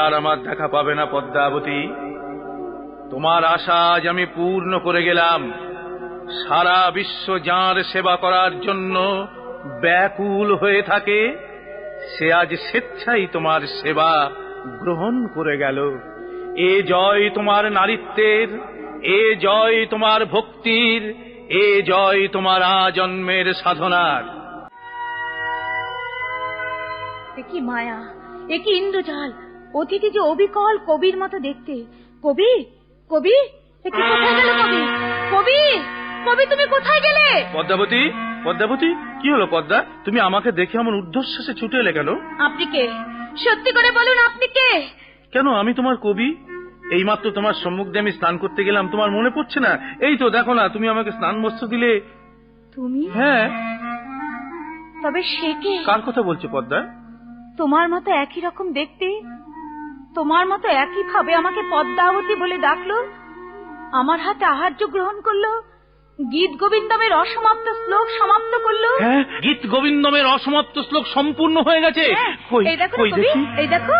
আর আমার দেখা পাবে না পদ্মাবতী। তোমার আশা আজ আমি পূর্ণ করে গেলাম। সারা বিশ্ব যার সেবা করার জন্য ব্যাকুল হয়ে থাকে, সে আজ স্বেচ্ছায় তোমার সেবা গ্রহণ করে গেল। এ জয় তোমার নারীত্বের, এ জয় তোমার ভক্তির, এ জয় তোমার আজন্মের সাধনার। কি মায়া, এ কি ইন্দ্রজাল! অতিথি যে অবিকল কবির মতো দেখতে। কবি, কবি, এ কি কোথায় গেল কবি? কবি, কবি, তুমি কোথায় গেলে? পদ্মাবতী, পদ্মাবতী, কি হলো পদ্মা? তুমি আমাকে দেখে এমন ঊর্ধ্বশ্বাসে ছুটে এলে কেন? আপনি কে? সত্যি করে বলুন, আপনি কে? কেন, আমি তোমার কবি। এইমাত্র তোমার সম্মুখ দিয়ে আমি স্নান করতে গেলাম, তোমার মনে পড়ছে না? এই তো দেখো না, তুমি আমাকে স্নান বস্ত্র দিলে। তুমি? হ্যাঁ। তবে সে কে? কার কথা বলছো পদ্মা? তোমার মতো একই রকম দেখতে, তোমার মতো একই ভাবে আমাকে পদ্মাবতী বলে ডাকলো, আমার হাতে আহার্য গ্রহণ করলো, গীত গোবিন্দমের অসমাপ্ত শ্লোক সমাপ্ত করলো। হ্যাঁ, গীত গোবিন্দমের অসমাপ্ত শ্লোক সম্পূর্ণ হয়ে গেছে। এই দেখো কবি, এই দেখো।